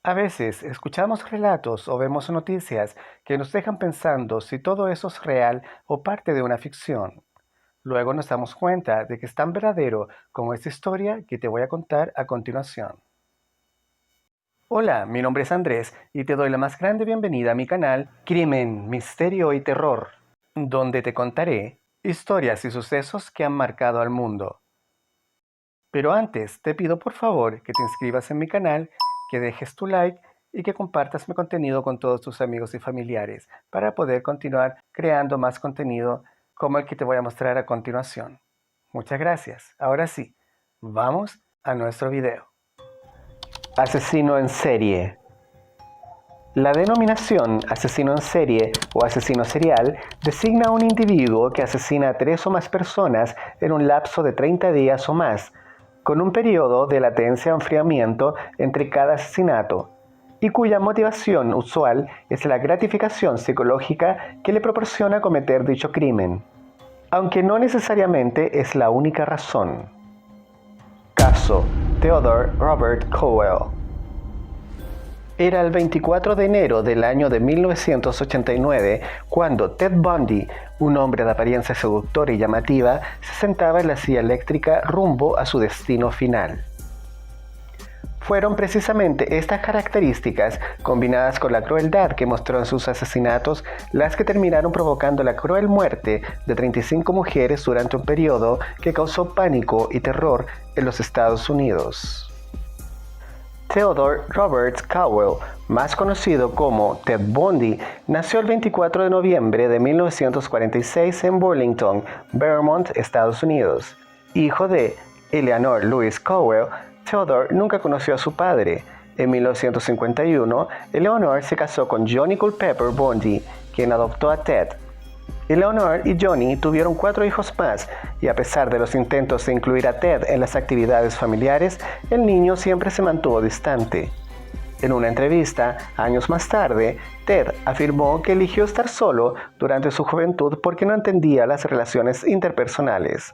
A veces escuchamos relatos o vemos noticias que nos dejan pensando si todo eso es real o parte de una ficción. Luego nos damos cuenta de que es tan verdadero como esta historia que te voy a contar a continuación. Hola, mi nombre es Andrés y te doy la más grande bienvenida a mi canal Crimen, Misterio y Terror, donde te contaré historias y sucesos que han marcado al mundo. Pero antes te pido por favor que te inscribas en mi canal, que dejes tu like y que compartas mi contenido con todos tus amigos y familiares para poder continuar creando más contenido como el que te voy a mostrar a continuación. Muchas gracias. Ahora sí, vamos a nuestro video. Asesino en serie. La denominación asesino en serie o asesino serial designa a un individuo que asesina a 3 o más personas en un lapso de 30 días o más, con un periodo de latencia o enfriamiento entre cada asesinato, y cuya motivación usual es la gratificación psicológica que le proporciona cometer dicho crimen, aunque no necesariamente es la única razón. Caso Theodore Robert Cowell. Era el 24 de enero del año de 1989 cuando Ted Bundy, un hombre de apariencia seductora y llamativa, se sentaba en la silla eléctrica rumbo a su destino final. Fueron precisamente estas características, combinadas con la crueldad que mostró en sus asesinatos, las que terminaron provocando la cruel muerte de 35 mujeres durante un periodo que causó pánico y terror en los Estados Unidos. Theodore Robert Cowell, más conocido como Ted Bundy, nació el 24 de noviembre de 1946 en Burlington, Vermont, Estados Unidos. Hijo de Eleanor Louise Cowell, Theodore nunca conoció a su padre. En 1951, Eleanor se casó con Johnny Culpeper Bundy, quien adoptó a Ted. Eleanor y Johnny tuvieron 4 hijos más, y a pesar de los intentos de incluir a Ted en las actividades familiares, el niño siempre se mantuvo distante. En una entrevista, años más tarde, Ted afirmó que eligió estar solo durante su juventud porque no entendía las relaciones interpersonales.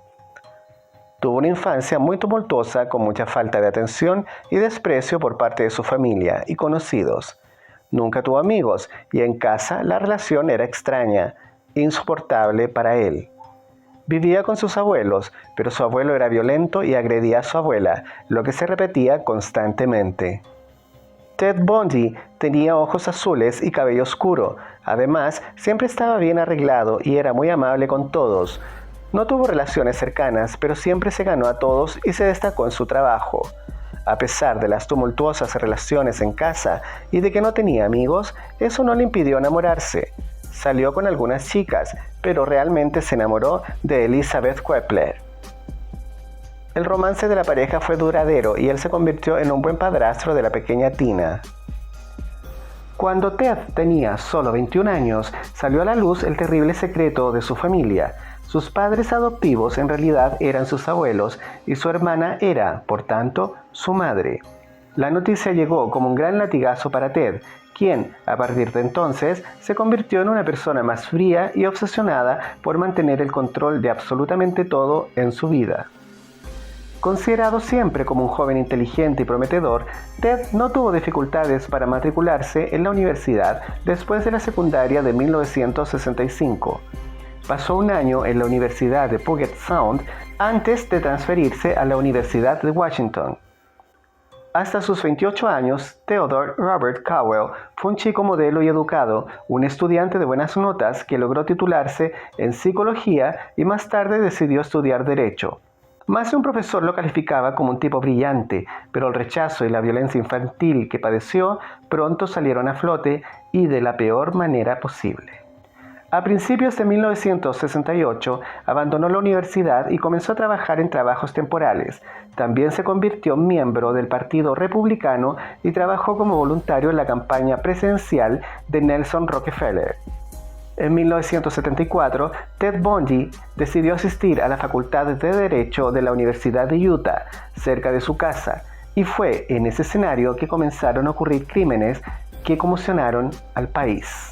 Tuvo una infancia muy tumultuosa con mucha falta de atención y desprecio por parte de su familia y conocidos. Nunca tuvo amigos y en casa la relación era extraña, insoportable para él. Vivía con sus abuelos, pero su abuelo era violento y agredía a su abuela, lo que se repetía constantemente. Ted Bundy tenía ojos azules y cabello oscuro. Además, siempre estaba bien arreglado y era muy amable con todos. No tuvo relaciones cercanas, pero siempre se ganó a todos y se destacó en su trabajo. A pesar de las tumultuosas relaciones en casa y de que no tenía amigos, eso no le impidió enamorarse. Salió con algunas chicas, pero realmente se enamoró de Elizabeth Kepler. El romance de la pareja fue duradero y él se convirtió en un buen padrastro de la pequeña Tina. Cuando Ted tenía solo 21 años, salió a la luz el terrible secreto de su familia. Sus padres adoptivos en realidad eran sus abuelos y su hermana era, por tanto, su madre. La noticia llegó como un gran latigazo para Ted, quien, a partir de entonces, se convirtió en una persona más fría y obsesionada por mantener el control de absolutamente todo en su vida. Considerado siempre como un joven inteligente y prometedor, Ted no tuvo dificultades para matricularse en la universidad después de la secundaria de 1965. Pasó un año en la Universidad de Puget Sound antes de transferirse a la Universidad de Washington. Hasta sus 28 años, Theodore Robert Cowell fue un chico modelo y educado, un estudiante de buenas notas que logró titularse en psicología y más tarde decidió estudiar derecho. Más de un profesor lo calificaba como un tipo brillante, pero el rechazo y la violencia infantil que padeció pronto salieron a flote y de la peor manera posible. A principios de 1968 abandonó la universidad y comenzó a trabajar en trabajos temporales. También se convirtió en miembro del Partido Republicano y trabajó como voluntario en la campaña presidencial de Nelson Rockefeller. En 1974, Ted Bundy decidió asistir a la Facultad de Derecho de la Universidad de Utah, cerca de su casa, y fue en ese escenario que comenzaron a ocurrir crímenes que conmocionaron al país.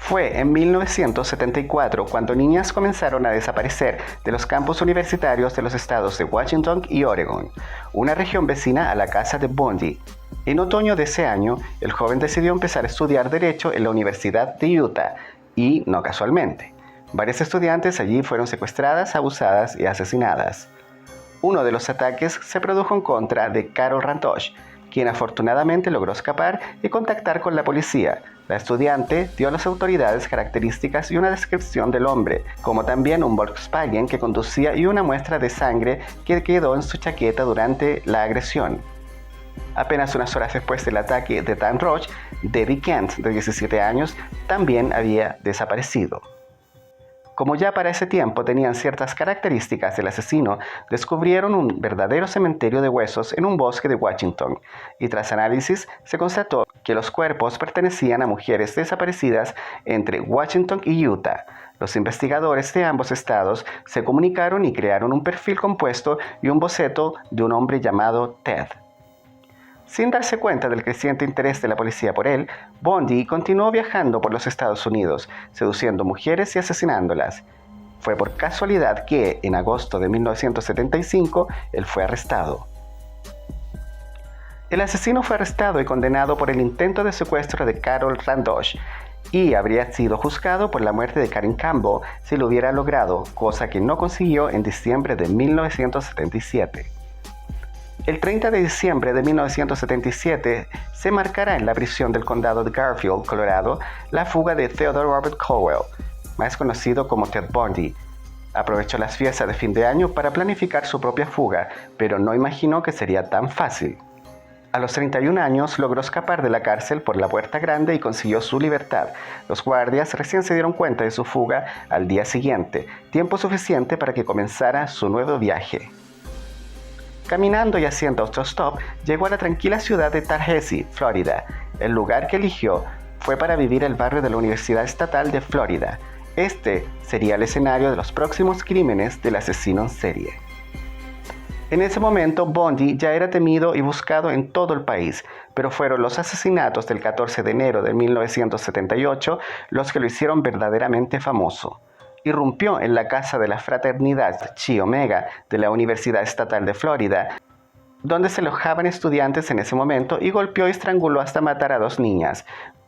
Fue en 1974 cuando niñas comenzaron a desaparecer de los campus universitarios de los estados de Washington y Oregon, una región vecina a la casa de Bundy. En otoño de ese año, el joven decidió empezar a estudiar Derecho en la Universidad de Utah, y no casualmente. Varias estudiantes allí fueron secuestradas, abusadas y asesinadas. Uno de los ataques se produjo en contra de Carol Rantosh, quien afortunadamente logró escapar y contactar con la policía. La estudiante dio a las autoridades características y una descripción del hombre, como también un Volkswagen que conducía y una muestra de sangre que quedó en su chaqueta durante la agresión. Apenas unas horas después del ataque de Dan Roach, Debbie Kent, de 17 años, también había desaparecido. Como ya para ese tiempo tenían ciertas características del asesino, descubrieron un verdadero cementerio de huesos en un bosque de Washington, y tras análisis se constató que los cuerpos pertenecían a mujeres desaparecidas entre Washington y Utah. Los investigadores de ambos estados se comunicaron y crearon un perfil compuesto y un boceto de un hombre llamado Ted. Sin darse cuenta del creciente interés de la policía por él, Bundy continuó viajando por los Estados Unidos, seduciendo mujeres y asesinándolas. Fue por casualidad que, en agosto de 1975, él fue arrestado. El asesino fue arrestado y condenado por el intento de secuestro de Carol Rantosh, y habría sido juzgado por la muerte de Karen Campbell si lo hubiera logrado, cosa que no consiguió en diciembre de 1977. El 30 de diciembre de 1977 se marcará en la prisión del condado de Garfield, Colorado, la fuga de Theodore Robert Cowell, más conocido como Ted Bundy. Aprovechó las fiestas de fin de año para planificar su propia fuga, pero no imaginó que sería tan fácil. A los 31 años logró escapar de la cárcel por la puerta grande y consiguió su libertad. Los guardias recién se dieron cuenta de su fuga al día siguiente, tiempo suficiente para que comenzara su nuevo viaje. Caminando y haciendo autostop, llegó a la tranquila ciudad de Tallahassee, Florida. El lugar que eligió fue para vivir el barrio de la Universidad Estatal de Florida. Este sería el escenario de los próximos crímenes del asesino en serie. En ese momento, Bundy ya era temido y buscado en todo el país, pero fueron los asesinatos del 14 de enero de 1978 los que lo hicieron verdaderamente famoso. Irrumpió en la casa de la fraternidad Chi Omega de la Universidad Estatal de Florida, donde se alojaban estudiantes en ese momento, y golpeó y estranguló hasta matar a 2 niñas,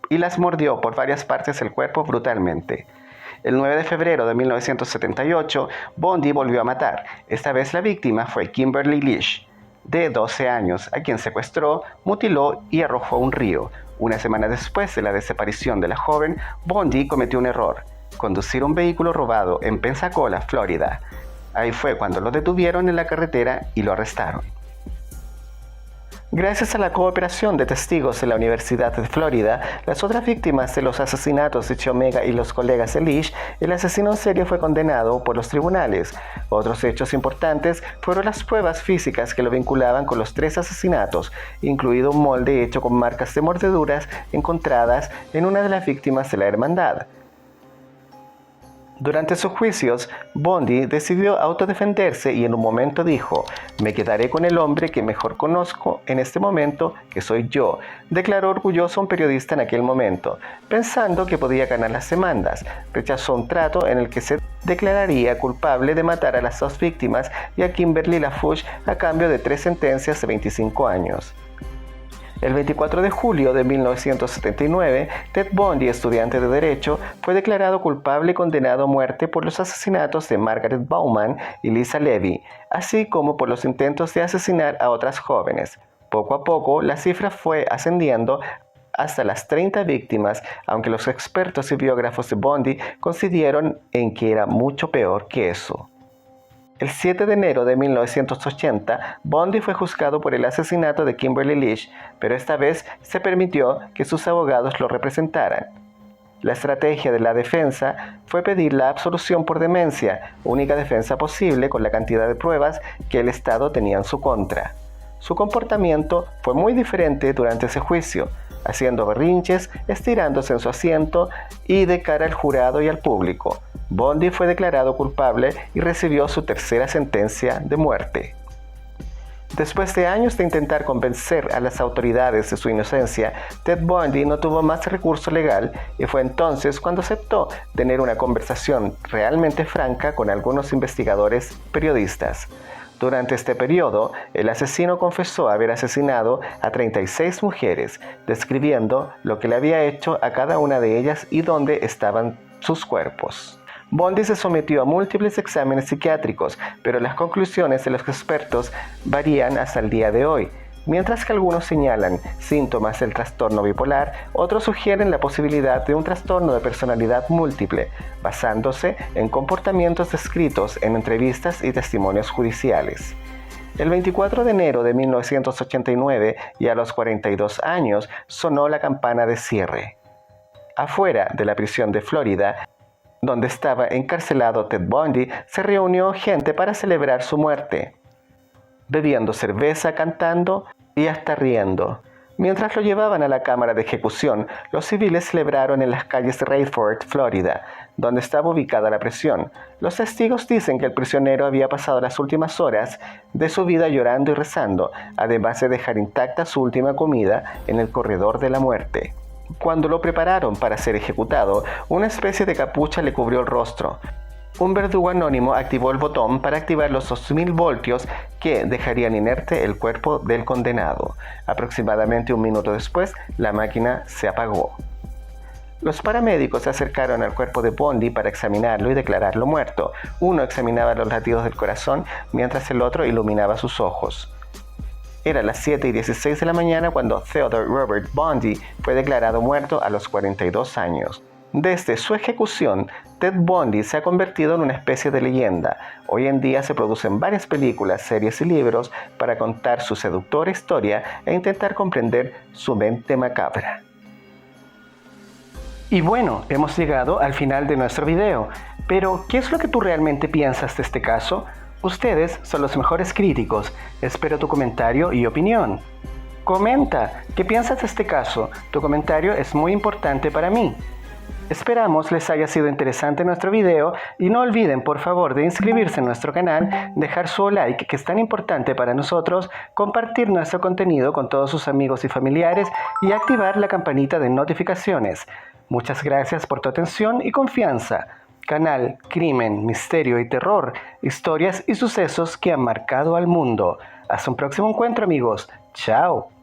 y las mordió por varias partes del cuerpo brutalmente. El 9 de febrero de 1978, Bundy volvió a matar. Esta vez la víctima fue Kimberly Lish, de 12 años, a quien secuestró, mutiló y arrojó a un río. Una semana después de la desaparición de la joven, Bundy cometió un error: conducir un vehículo robado en Pensacola, Florida. Ahí fue cuando lo detuvieron en la carretera y lo arrestaron. Gracias a la cooperación de testigos de la Universidad de Florida, las otras víctimas de los asesinatos de Chi Omega y los colegas de Lish, el asesino en serie fue condenado por los tribunales. Otros hechos importantes fueron las pruebas físicas que lo vinculaban con los 3 asesinatos, incluido un molde hecho con marcas de mordeduras encontradas en una de las víctimas de la hermandad. Durante sus juicios, Bundy decidió autodefenderse y en un momento dijo: «Me quedaré con el hombre que mejor conozco en este momento, que soy yo», declaró orgulloso a un periodista en aquel momento. Pensando que podía ganar las demandas, rechazó un trato en el que se declararía culpable de matar a las 2 víctimas y a Kimberly LaFouche a cambio de 3 sentencias de 25 años. El 24 de julio de 1979, Ted Bundy, estudiante de Derecho, fue declarado culpable y condenado a muerte por los asesinatos de Margaret Bauman y Lisa Levy, así como por los intentos de asesinar a otras jóvenes. Poco a poco, la cifra fue ascendiendo hasta las 30 víctimas, aunque los expertos y biógrafos de Bundy coincidieron en que era mucho peor que eso. El 7 de enero de 1980, Bundy fue juzgado por el asesinato de Kimberly Lish, pero esta vez se permitió que sus abogados lo representaran. La estrategia de la defensa fue pedir la absolución por demencia, única defensa posible con la cantidad de pruebas que el Estado tenía en su contra. Su comportamiento fue muy diferente durante ese juicio, haciendo berrinches, estirándose en su asiento y de cara al jurado y al público. Bundy fue declarado culpable y recibió su tercera sentencia de muerte. Después de años de intentar convencer a las autoridades de su inocencia, Ted Bundy no tuvo más recurso legal y fue entonces cuando aceptó tener una conversación realmente franca con algunos investigadores periodistas. Durante este periodo, el asesino confesó haber asesinado a 36 mujeres, describiendo lo que le había hecho a cada una de ellas y dónde estaban sus cuerpos. Bundy se sometió a múltiples exámenes psiquiátricos, pero las conclusiones de los expertos varían hasta el día de hoy. Mientras que algunos señalan síntomas del trastorno bipolar, otros sugieren la posibilidad de un trastorno de personalidad múltiple, basándose en comportamientos descritos en entrevistas y testimonios judiciales. El 24 de enero de 1989, y a los 42 años, sonó la campana de cierre. Afuera de la prisión de Florida, donde estaba encarcelado Ted Bundy, se reunió gente para celebrar su muerte, bebiendo cerveza, cantando y hasta riendo. Mientras lo llevaban a la cámara de ejecución, los civiles celebraron en las calles de Rayford, Florida, donde estaba ubicada la prisión. Los testigos dicen que el prisionero había pasado las últimas horas de su vida llorando y rezando, además de dejar intacta su última comida en el corredor de la muerte. Cuando lo prepararon para ser ejecutado, una especie de capucha le cubrió el rostro. Un verdugo anónimo activó el botón para activar los 2000 voltios que dejarían inerte el cuerpo del condenado. Aproximadamente un minuto después, la máquina se apagó. Los paramédicos se acercaron al cuerpo de Bundy para examinarlo y declararlo muerto. Uno examinaba los latidos del corazón, mientras el otro iluminaba sus ojos. Era las 7:16 de la mañana cuando Theodore Robert Bundy fue declarado muerto a los 42 años. Desde su ejecución, Ted Bundy se ha convertido en una especie de leyenda. Hoy en día se producen varias películas, series y libros para contar su seductora historia e intentar comprender su mente macabra. Y bueno, hemos llegado al final de nuestro video. Pero, ¿qué es lo que tú realmente piensas de este caso? Ustedes son los mejores críticos. Espero tu comentario y opinión. Comenta, ¿qué piensas de este caso? Tu comentario es muy importante para mí. Esperamos les haya sido interesante nuestro video y no olviden por favor de inscribirse en nuestro canal, dejar su like que es tan importante para nosotros, compartir nuestro contenido con todos sus amigos y familiares y activar la campanita de notificaciones. Muchas gracias por tu atención y confianza. Canal Crimen, Misterio y Terror, historias y sucesos que han marcado al mundo. Hasta un próximo encuentro amigos. Chao.